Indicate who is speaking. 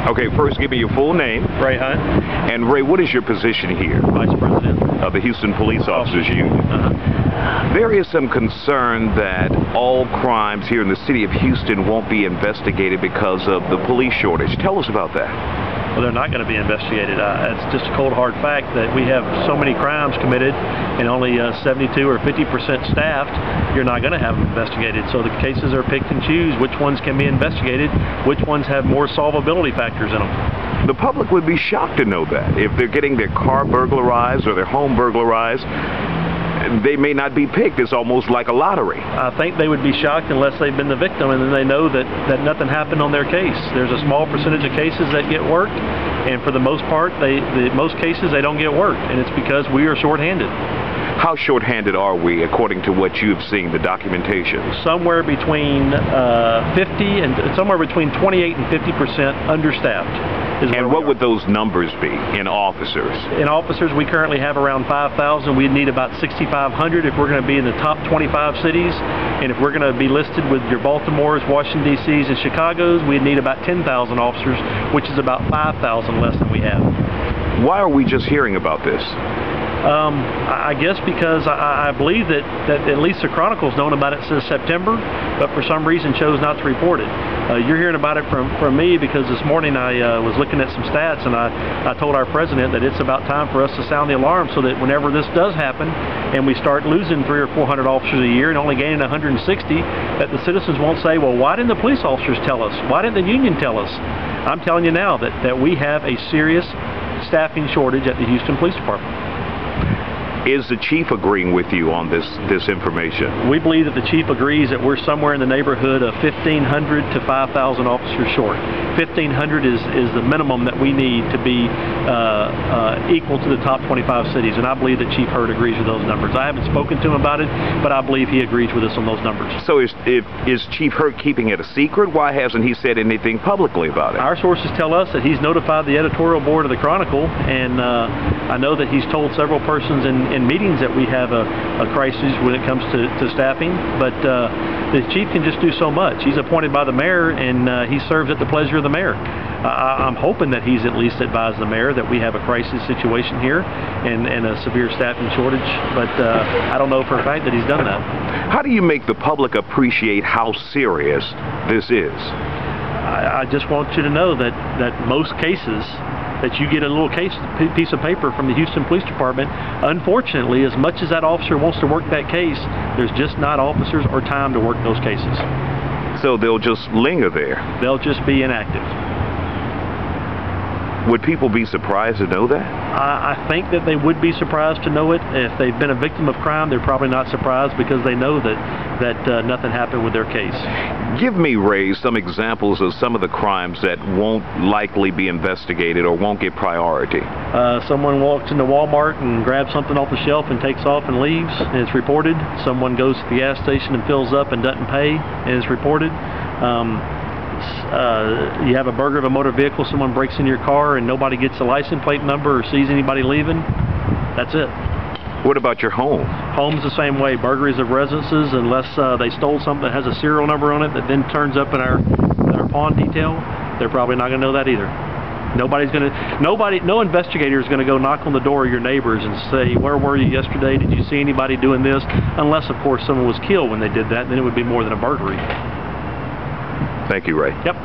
Speaker 1: Okay, first give me your full name.
Speaker 2: Ray Hunt.
Speaker 1: And Ray, what is your position here?
Speaker 2: Vice President.
Speaker 1: Of the Houston Police Officers Union. There is some concern that all crimes here in the city of Houston won't be investigated because of the police shortage. Tell us about that.
Speaker 2: Well, they're not going to be investigated. It's just a cold hard fact that we have so many crimes committed and only 72 or 50% staffed. You're not going to have them investigated. So the cases are picked and choose which ones can be investigated, which ones have more solvability factors in them.
Speaker 1: The public would be shocked to know that. If they're getting their car burglarized or their home burglarized, they may not be picked. It's almost like a lottery.
Speaker 2: I think they would be shocked unless they've been the victim and then they know that nothing happened on their case. There's a small percentage of cases that get worked, and for the most part, most cases they don't get worked, and it's because we are shorthanded.
Speaker 1: How short-handed are we, according to what you've seen, the documentation?
Speaker 2: Somewhere between 28 and 50% understaffed.
Speaker 1: And what would those numbers be in officers?
Speaker 2: In officers, we currently have around 5,000. We'd need about 6,500 if we're going to be in the top 25 cities. And if we're going to be listed with your Baltimores, Washington, D.C.s, and Chicago's, we'd need about 10,000 officers, which is about 5,000 less than we have.
Speaker 1: Why are we just hearing about this?
Speaker 2: I guess because I believe that at least the Chronicle's known about it since September, but for some reason chose not to report it. You're hearing about it from me because this morning I was looking at some stats, and I told our president that it's about time for us to sound the alarm so that whenever this does happen and we start losing 300 or 400 officers a year and only gaining 160, that the citizens won't say, well, why didn't the police officers tell us? Why didn't the union tell us? I'm telling you now that we have a serious staffing shortage at the Houston Police Department.
Speaker 1: Is the chief agreeing with you on this information?
Speaker 2: We believe that the chief agrees that we're somewhere in the neighborhood of 1,500 to 5,000 officers short. 1,500 is the minimum that we need to be equal to the top 25 cities, and I believe that Chief Hurd agrees with those numbers. I haven't spoken to him about it, but I believe he agrees with us on those numbers.
Speaker 1: So is Chief Hurd keeping it a secret? Why hasn't he said anything publicly about it?
Speaker 2: Our sources tell us that he's notified the editorial board of the Chronicle, and I know that he's told several persons in meetings that we have a crisis when it comes to staffing, but the chief can just do so much. He's appointed by the mayor, and he serves at the pleasure of the mayor. I'm hoping that he's at least advised the mayor that we have a crisis situation here and a severe staffing shortage, but I don't know for a fact that he's done that.
Speaker 1: How do you make the public appreciate how serious this is?
Speaker 2: I just want you to know that most cases that you get a little piece of paper from the Houston Police Department, unfortunately, as much as that officer wants to work that case, there's just not officers or time to work those cases.
Speaker 1: So they'll just linger there?
Speaker 2: They'll just be inactive.
Speaker 1: Would people be surprised to know that?
Speaker 2: I think that they would be surprised to know it. If they've been a victim of crime, they're probably not surprised because they know that nothing happened with their case.
Speaker 1: Give me, Ray, some examples of some of the crimes that won't likely be investigated or won't get priority.
Speaker 2: Someone walks into Walmart and grabs something off the shelf and takes off and leaves, and it's reported. Someone goes to the gas station and fills up and doesn't pay, and it's reported. You have a burglary of a motor vehicle, someone breaks in your car and nobody gets the license plate number or sees anybody leaving, that's it.
Speaker 1: What about your home?
Speaker 2: Home's the same way. Burglaries of residences, unless they stole something that has a serial number on it that then turns up in our pawn detail, they're probably not going to know that either. No investigator is going to go knock on the door of your neighbors and say, where were you yesterday? Did you see anybody doing this? Unless, of course, someone was killed when they did that, then it would be more than a burglary.
Speaker 1: Thank you, Ray.
Speaker 2: Yep.